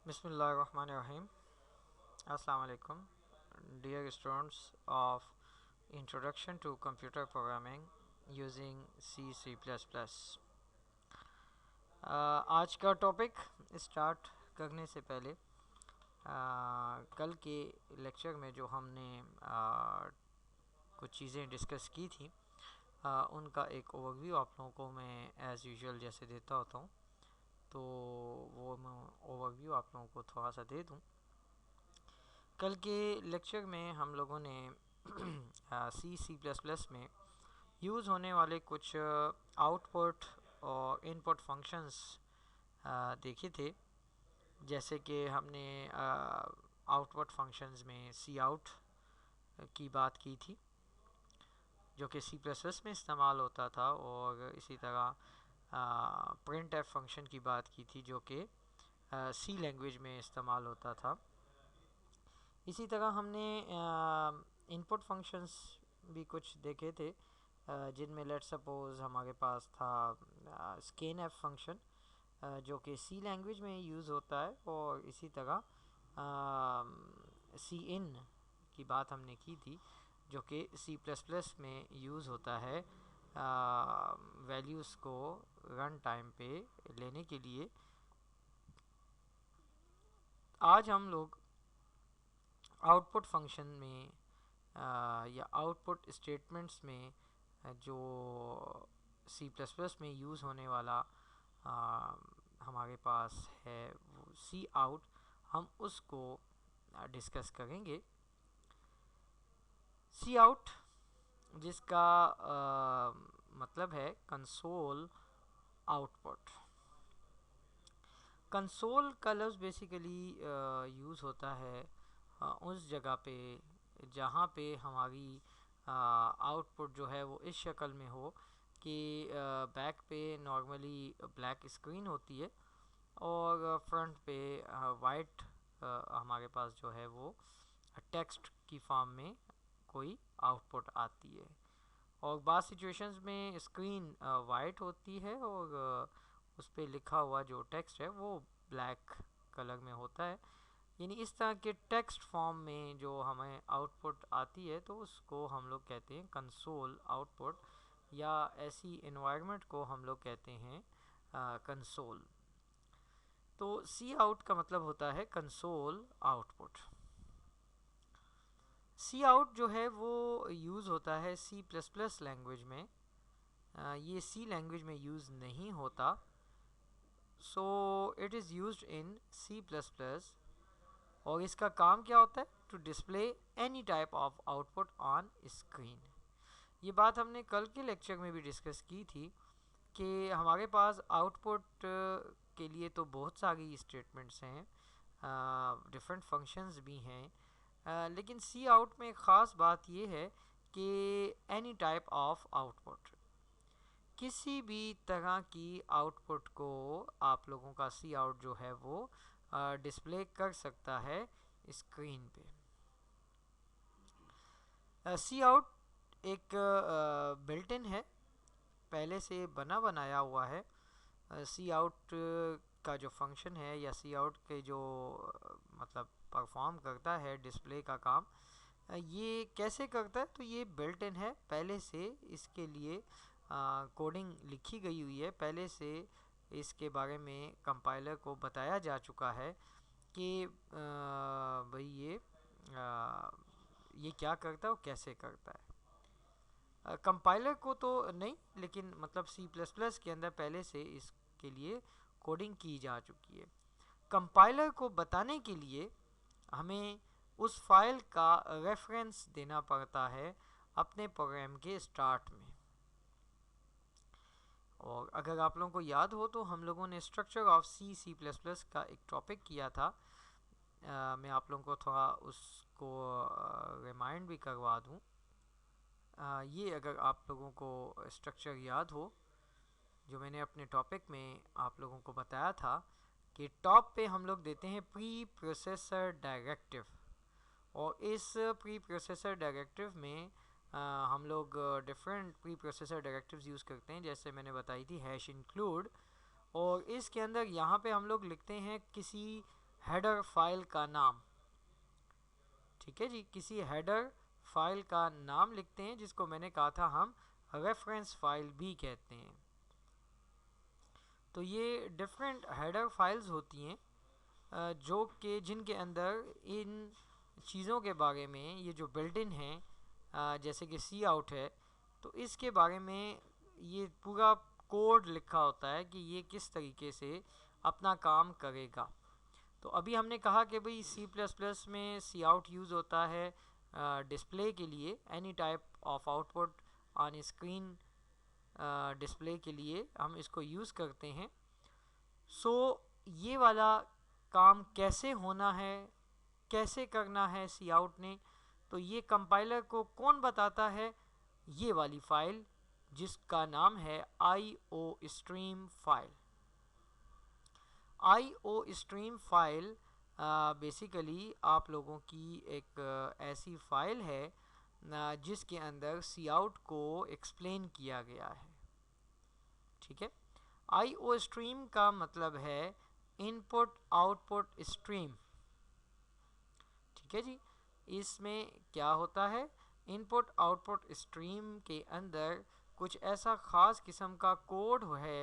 Bismillahirrahmanirrahim. Assalamu alaikum, dear students of Introduction to Computer Programming using C++. आज का topic start करने से पहले कल के लेक्चर में जो हमने कुछ चीज़ें डिस्कस की थी उनका एक ओवरव्यू आप लोगों को मैं एज़ यूजुअल जैसे देता होता हूँ, तो वो मैं ओवरव्यू आप लोगों को थोड़ा सा दे दूँ। कल के लेक्चर में हम लोगों ने C++ में यूज़ होने वाले कुछ आउटपुट और इनपुट फंक्शंस देखे थे। जैसे कि हमने आउटपुट फंक्शंस में Cout की बात की थी जो कि C++ में इस्तेमाल होता था, और इसी तरह printf फंक्शन की बात की थी जो कि C लैंग्वेज में इस्तेमाल होता था। इसी तरह हमने इनपुट फंक्शंस भी कुछ देखे थे जिनमें लेट सपोज हमारे पास था scanf फंक्शन जो कि C लैंग्वेज में यूज़ होता है, और इसी तरह cin की बात हमने की थी जो कि C++ में यूज़ होता है वैल्यूज़ को रन टाइम पे लेने के लिए। आज हम लोग आउटपुट फंक्शन में या आउटपुट स्टेटमेंट्स में जो C++ में यूज़ होने वाला हमारे पास है वो Cout, हम उसको डिस्कस करेंगे। Cout जिसका मतलब है कंसोल आउटपुट। कंसोल का लफ्ज़ बेसिकली यूज़ होता है उस जगह पे जहाँ पे हमारी आउटपुट जो है वो इस शक्ल में हो कि बैक पे नॉर्मली ब्लैक स्क्रीन होती है और फ्रंट पे वाइट हमारे पास जो है वो टेक्स्ट की फॉर्म में कोई आउटपुट आती है। और बाद सिचुएशंस में स्क्रीन वाइट होती है और उस पर लिखा हुआ जो टेक्स्ट है वो ब्लैक कलर में होता है। यानी इस तरह के टेक्स्ट फॉर्म में जो हमें आउटपुट आती है तो उसको हम लोग कहते हैं कंसोल आउटपुट, या ऐसी इन्वायरमेंट को हम लोग कहते हैं कंसोल। तो Cout का मतलब होता है कंसोल आउटपुट। Cout जो है वो यूज़ होता है C++ लैंग्वेज में, ये C लैंग्वेज में यूज़ नहीं होता। So it is used in C++, और इसका काम क्या होता है? To display any type of output on screen. ये बात हमने कल के लेक्चर में भी डिस्कस की थी कि हमारे पास आउटपुट के लिए तो बहुत सारी स्टेटमेंट्स हैं, डिफरेंट फंक्शंस भी हैं, लेकिन Cout में ख़ास बात ये है कि एनी टाइप ऑफ आउटपुट, किसी भी तरह की आउटपुट को आप लोगों का Cout जो है वो डिस्प्ले कर सकता है स्क्रीन पे। Cout एक बिल्ट इन है, पहले से बना बनाया हुआ है। Cout का जो फंक्शन है या Cout के जो मतलब परफॉर्म करता है डिस्प्ले का काम, ये कैसे करता है? तो ये बिल्ट इन है, पहले से इसके लिए कोडिंग लिखी गई हुई है, पहले से इसके बारे में कंपाइलर को बताया जा चुका है कि भाई ये क्या करता है और कैसे करता है। कंपाइलर को तो नहीं, लेकिन मतलब C++ के अंदर पहले से इसके लिए कोडिंग की जा चुकी है। कंपाइलर को बताने के लिए हमें उस फाइल का रेफरेंस देना पड़ता है अपने प्रोग्राम के स्टार्ट में। और अगर आप लोगों को याद हो तो हम लोगों ने स्ट्रक्चर ऑफ C++ का एक टॉपिक किया था। मैं आप लोगों को थोड़ा उसको रिमाइंड भी करवा दूं। ये अगर आप लोगों को स्ट्रक्चर याद हो जो मैंने अपने टॉपिक में आप लोगों को बताया था कि टॉप पे हम लोग देते हैं प्री प्रोसेसर डायरेक्टिव, और इस प्री प्रोसेसर डायरेक्टिव में हम लोग different pre processor directives use करते हैं, जैसे मैंने बताई थी हैश इंक्लूड। और इसके अंदर यहाँ पे हम लोग लिखते हैं किसी हेडर फाइल का नाम, ठीक है जी, किसी हेडर फाइल का नाम लिखते हैं जिसको मैंने कहा था हम रेफरेंस फाइल भी कहते हैं। तो ये डिफरेंट हेडर फाइल्स होती हैं जो कि जिनके अंदर इन चीज़ों के बारे में, ये जो बिल्ट इन है जैसे कि सी आउट है, तो इसके बारे में ये पूरा कोड लिखा होता है कि ये किस तरीके से अपना काम करेगा। तो अभी हमने कहा कि भाई सी प्लस प्लस में सी आउट यूज़ होता है डिस्प्ले के लिए, any type of output on screen display के लिए हम इसको यूज़ करते हैं। सो ये वाला काम कैसे होना है, कैसे करना है सी आउट ने, तो ये कंपाइलर को कौन बताता है? ये वाली फ़ाइल जिसका नाम है IOStream file. IOStream file basically आप लोगों की एक ऐसी फ़ाइल है जिसके अंदर सी आउट को एक्सप्लेन किया गया है, ठीक है। IOStream का मतलब है इनपुट आउटपुट स्ट्रीम, ठीक है जी। इसमें क्या होता है, इनपुट आउटपुट स्ट्रीम के अंदर कुछ ऐसा ख़ास किस्म का कोड है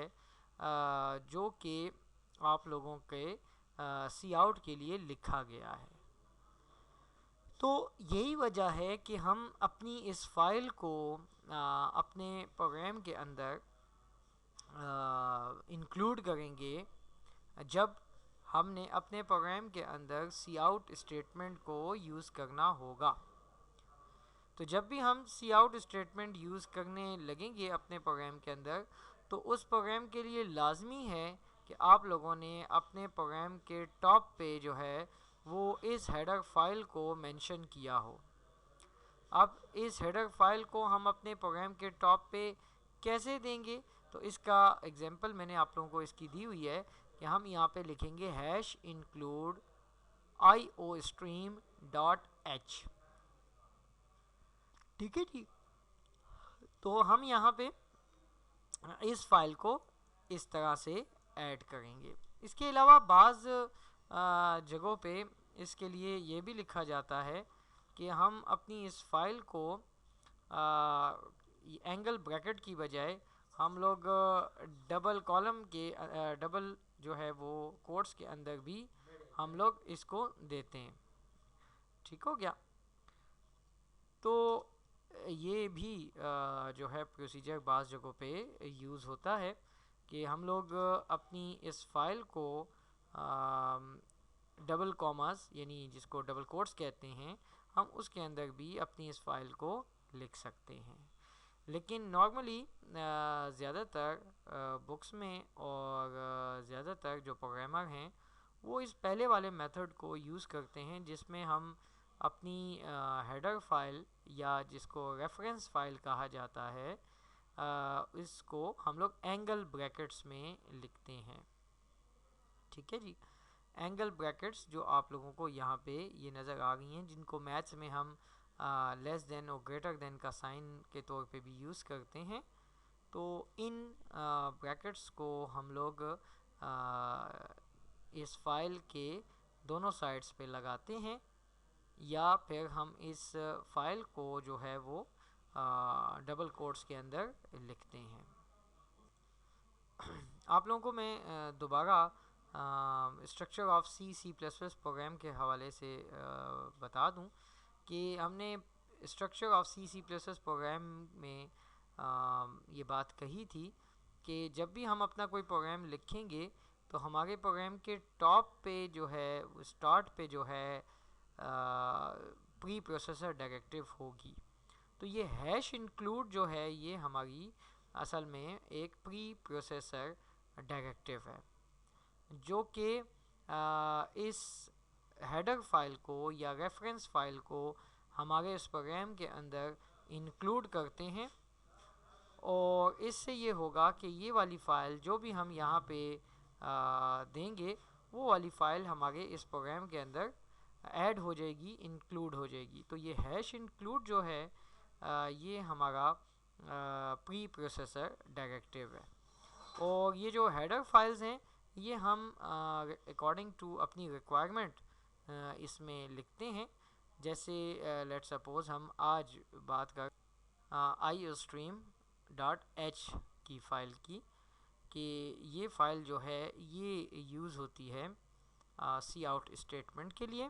जो कि आप लोगों के सी आउट के लिए लिखा गया है। तो यही वजह है कि हम अपनी इस फाइल को अपने प्रोग्राम के अंदर इंक्लूड करेंगे जब हमने अपने प्रोग्राम के अंदर सी आउट स्टेटमेंट को यूज़ करना होगा। तो जब भी हम सी आउट स्टेटमेंट यूज़ करने लगेंगे अपने प्रोग्राम के अंदर, तो उस प्रोग्राम के लिए लाजमी है कि आप लोगों ने अपने प्रोग्राम के टॉप पे जो है वो इस हेडर फाइल को मेंशन किया हो। अब इस हेडर फाइल को हम अपने प्रोग्राम के टॉप पे कैसे देंगे, तो इसका एग्जांपल मैंने आप लोगों को इसकी दी हुई है कि हम यहाँ पे लिखेंगे हैश इंक्लूड iostream.h, ठीक है जी। तो हम यहाँ पे इस फाइल को इस तरह से ऐड करेंगे। इसके अलावा बाज़ जगहों पे इसके लिए ये भी लिखा जाता है कि हम अपनी इस फाइल को एंगल ब्रैकेट की बजाय हम लोग डबल कॉलम के डबल जो है वो कोट्स के अंदर भी हम लोग इसको देते हैं, ठीक हो गया। तो ये भी जो है प्रोसीजर बाज़ जगहों पे यूज़ होता है कि हम लोग अपनी इस फाइल को डबल कॉमास यानी जिसको डबल कोट्स कहते हैं, हम उसके अंदर भी अपनी इस फाइल को लिख सकते हैं। लेकिन नॉर्मली ज़्यादातर बुक्स में और ज़्यादातर जो प्रोग्रामर हैं वो इस पहले वाले मेथड को यूज़ करते हैं जिसमें हम अपनी हेडर फाइल या जिसको रेफरेंस फाइल कहा जाता है इसको हम लोग एंगल ब्रैकेट्स में लिखते हैं, ठीक है जी। एंगल ब्रैकेट्स जो आप लोगों को यहाँ पे ये नज़र आ रही हैं, जिनको मैथ्स में हम लेस देन और ग्रेटर देन का साइन के तौर पे भी यूज़ करते हैं। तो इन ब्रैकेट्स को हम लोग इस फाइल के दोनों साइड्स पे लगाते हैं या फिर हम इस फाइल को जो है वो डबल कोट्स के अंदर लिखते हैं। आप लोगों को मैं दोबारा structure of C plus plus program के हवाले से बता दूं कि हमने structure of C plus plus program में ये बात कही थी कि जब भी हम अपना कोई प्रोग्राम लिखेंगे तो हमारे प्रोग्राम के टॉप पे जो है स्टार्ट पे जो है प्री प्रोसेसर डायरेक्टिव होगी। तो ये हैश इंक्लूड जो है ये हमारी असल में एक प्री प्रोसेसर डायरेक्टिव है जो कि इस हेडर फाइल को या रेफरेंस फाइल को हमारे इस प्रोग्राम के अंदर इंक्लूड करते हैं। और इससे ये होगा कि ये वाली फ़ाइल जो भी हम यहाँ पे देंगे वो वाली फ़ाइल हमारे इस प्रोग्राम के अंदर ऐड हो जाएगी, इंक्लूड हो जाएगी। तो ये हैश इंक्लूड जो है ये हमारा प्री प्रोसेसर डायरेक्टिव है। और ये जो हेडर फाइल्स हैं ये हम अकॉर्डिंग टू अपनी रिक्वायरमेंट इसमें लिखते हैं। जैसे लेट सपोज़ हम आज बात कर iostream डॉट एच की फ़ाइल की, कि ये फ़ाइल जो है ये यूज़ होती है सी आउट स्टेटमेंट के लिए।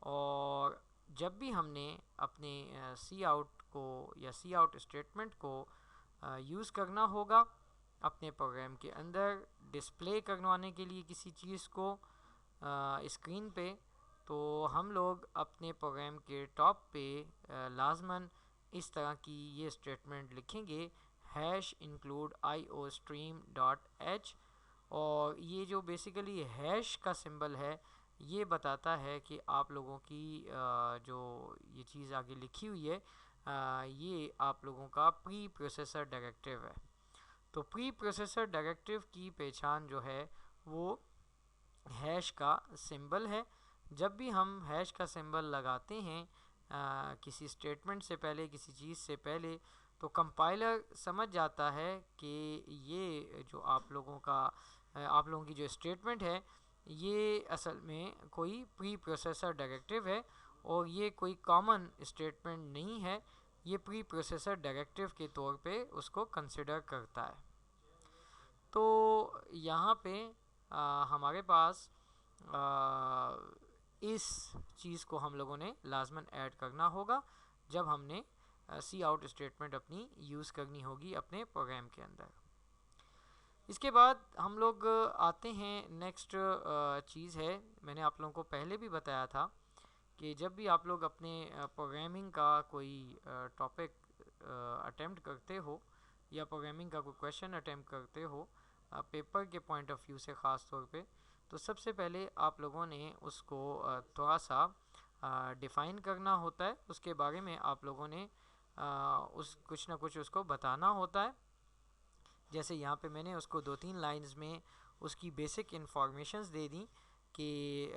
और जब भी हमने अपने सी आउट को या सी आउट स्टेटमेंट को यूज़ करना होगा अपने प्रोग्राम के अंदर डिस्प्ले करवाने के लिए किसी चीज़ को स्क्रीन पे, तो हम लोग अपने प्रोग्राम के टॉप पे लाजमन इस तरह की ये स्टेटमेंट लिखेंगे, hash include iostream dot H. और ये जो बेसिकली हैश का सिंबल है ये बताता है कि आप लोगों की जो ये चीज़ आगे लिखी हुई है ये आप लोगों का प्री प्रोसेसर डायरेक्टिव है। तो प्री प्रोसेसर डायरेक्टिव की पहचान जो है वो हैश का सिंबल है। जब भी हम हैश का सिंबल लगाते हैं किसी स्टेटमेंट से पहले, किसी चीज़ से पहले, तो कंपाइलर समझ जाता है कि ये जो आप लोगों की जो स्टेटमेंट है ये असल में कोई प्री प्रोसेसर डायरेक्टिव है और ये कोई कॉमन स्टेटमेंट नहीं है, ये प्री प्रोसेसर डायरेक्टिव के तौर पे उसको कंसिडर करता है। तो यहाँ पे हमारे पास इस चीज़ को हम लोगों ने लाजमन ऐड करना होगा जब हमने सी आउट स्टेटमेंट अपनी यूज़ करनी होगी अपने प्रोग्राम के अंदर। इसके बाद हम लोग आते हैं नेक्स्ट चीज़ है, मैंने आप लोगों को पहले भी बताया था कि जब भी आप लोग अपने प्रोग्रामिंग का कोई टॉपिक अटेम्प्ट करते हो या प्रोग्रामिंग का कोई क्वेश्चन अटेम्प्ट करते हो पेपर के पॉइंट ऑफ व्यू से ख़ास तौर पे, तो सबसे पहले आप लोगों ने उसको थोड़ा सा डिफ़ाइन करना होता है, उसके बारे में आप लोगों ने उस कुछ ना कुछ उसको बताना होता है। जैसे यहाँ पे मैंने उसको 2-3 लाइंस में उसकी बेसिक इंफॉर्मेशंस दे दी कि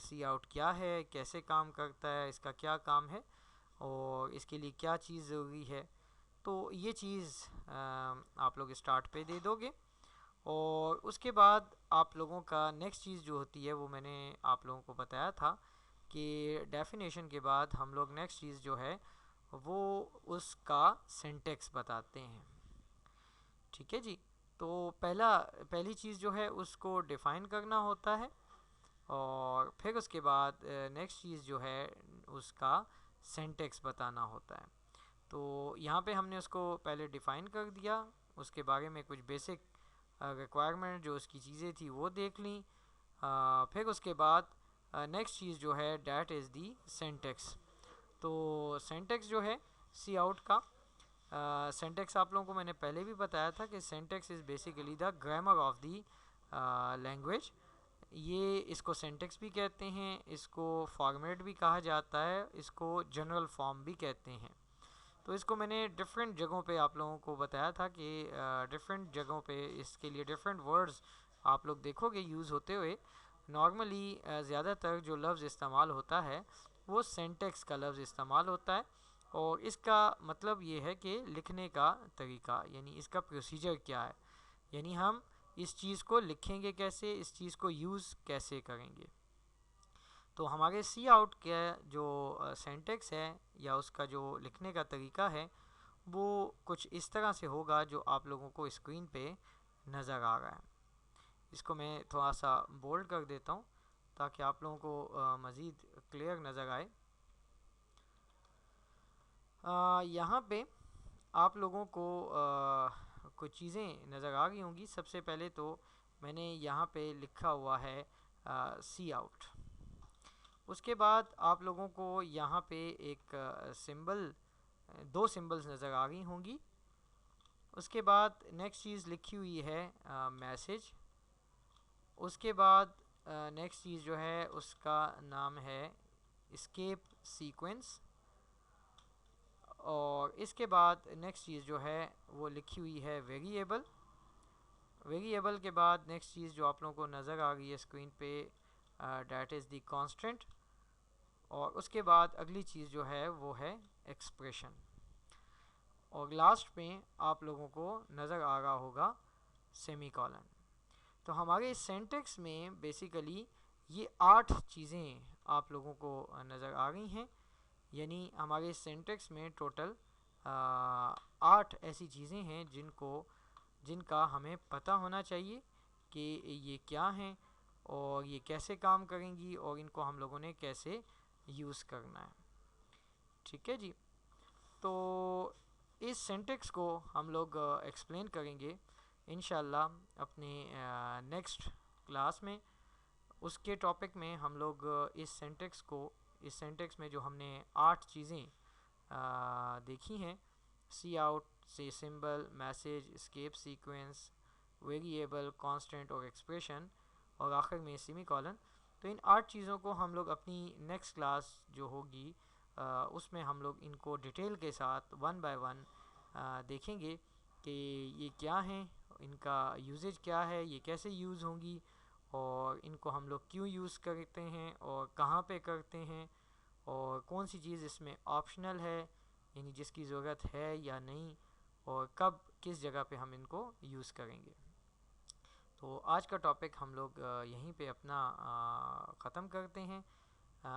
सी आउट क्या है, कैसे काम करता है, इसका क्या काम है और इसके लिए क्या चीज़ ज़रूरी है। तो ये चीज़ आप लोग स्टार्ट पे दे दोगे और उसके बाद आप लोगों का नेक्स्ट चीज़ जो होती है वो मैंने आप लोगों को बताया था कि डेफिनेशन के बाद हम लोग नेक्स्ट चीज़ जो है वो उसका सिंटेक्स बताते हैं। ठीक है जी। तो पहली चीज़ जो है उसको डिफ़ाइन करना होता है और फिर उसके बाद नेक्स्ट चीज़ जो है उसका सिंटेक्स बताना होता है। तो यहाँ पे हमने उसको पहले डिफ़ाइन कर दिया, उसके बारे में कुछ बेसिक रिक्वायरमेंट जो उसकी चीज़ें थी वो देख ली। फिर उसके बाद नेक्स्ट चीज़ जो है डैट इज़ दी सिंटेक्स। तो सिंटेक्स जो है सी आउट का सिंटेक्स आप लोगों को मैंने पहले भी बताया था कि syntax is basically the grammar of the language. ये इसको सिंटेक्स भी कहते हैं, इसको फॉर्मेट भी कहा जाता है, इसको जनरल फॉर्म भी कहते हैं। तो इसको मैंने डिफरेंट जगहों पे आप लोगों को बताया था कि डिफरेंट जगहों पे इसके लिए डिफरेंट वर्ड्स आप लोग देखोगे यूज़ होते हुए। नॉर्मली ज़्यादातर जो लफ्ज़ इस्तेमाल होता है वो सिंटेक्स का लफ्ज़ इस्तेमाल होता है और इसका मतलब ये है कि लिखने का तरीका, यानी इसका प्रोसीजर क्या है, यानी हम इस चीज़ को लिखेंगे कैसे, इस चीज़ को यूज़ कैसे करेंगे। तो हमारे सी आउट का जो सिंटेक्स है या उसका जो लिखने का तरीका है वो कुछ इस तरह से होगा जो आप लोगों को स्क्रीन पे नज़र आ रहा है। इसको मैं थोड़ा सा बोल्ड कर देता हूँ ताकि आप लोगों को मज़ीद क्लियर नज़र आए। यहाँ पे आप लोगों को कुछ चीज़ें नज़र आ रही होंगी। सबसे पहले तो मैंने यहाँ पे लिखा हुआ है सी आउट। उसके बाद आप लोगों को यहाँ पे एक सिंबल, दो सिंबल्स नज़र आ रही होंगी। उसके बाद नेक्स्ट चीज़ लिखी हुई है मैसेज। उसके बाद नेक्स्ट चीज़ जो है उसका नाम है एस्केप सीक्वेंस। और इसके बाद नेक्स्ट चीज़ जो है वो लिखी हुई है वेरिएबल। वेरिएबल के बाद नेक्स्ट चीज़ जो आप लोगों को नज़र आ रही है स्क्रीन पे डैट इज़ द कांस्टेंट। और उसके बाद अगली चीज़ जो है वो है एक्सप्रेशन। और लास्ट में आप लोगों को नज़र आ रहा होगा सेमीकोलन। तो हमारे सिंटेक्स में बेसिकली ये 8 चीज़ें आप लोगों को नज़र आ रही हैं, यानी हमारे सिंटेक्स में टोटल 8 ऐसी चीज़ें हैं जिनका हमें पता होना चाहिए कि ये क्या हैं और ये कैसे काम करेंगी और इनको हम लोगों ने कैसे यूज़ करना है। ठीक है जी। तो इस सिंटेक्स को हम लोग एक्सप्लेन करेंगे इंशाल्लाह अपने नेक्स्ट क्लास में। उसके टॉपिक में हम लोग इस सेंटेक्स में जो हमने 8 चीज़ें देखी हैं, सी आउट से symbol, message, escape sequence, variable, constant और एक्सप्रेशन, और आखिर में सेमी कॉलन। तो इन 8 चीज़ों को हम लोग अपनी नेक्स्ट क्लास जो होगी उसमें हम लोग इनको डिटेल के साथ वन बाय वन देखेंगे कि ये क्या हैं, इनका यूजेज क्या है, ये कैसे यूज़ होंगी और इनको हम लोग क्यों यूज़ करते हैं और कहाँ पे करते हैं और कौन सी चीज़ इसमें ऑप्शनल है, यानी जिसकी ज़रूरत है या नहीं, और कब किस जगह पे हम इनको यूज़ करेंगे। तो आज का टॉपिक हम लोग यहीं पे अपना ख़त्म करते हैं।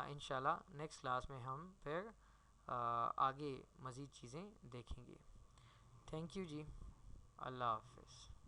इंशाल्लाह नेक्स्ट क्लास में हम फिर आगे मज़ीद चीज़ें देखेंगे। थैंक यू जी। अल्लाह हाफ़िज़।